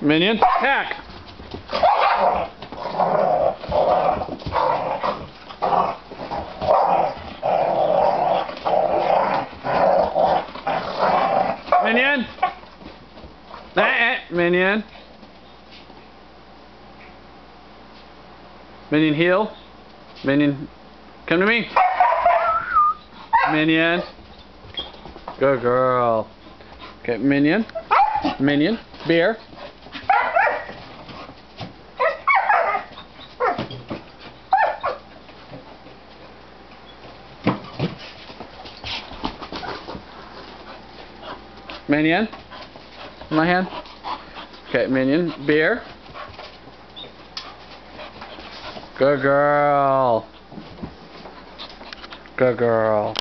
Minion, attack! Minion! Minion! Minion, heal. Minion, come to me. Minion. Good girl. Okay, Minion. Minion. Bear. Minion. My hand. Okay, Minion. Bear. Good girl. Good girl.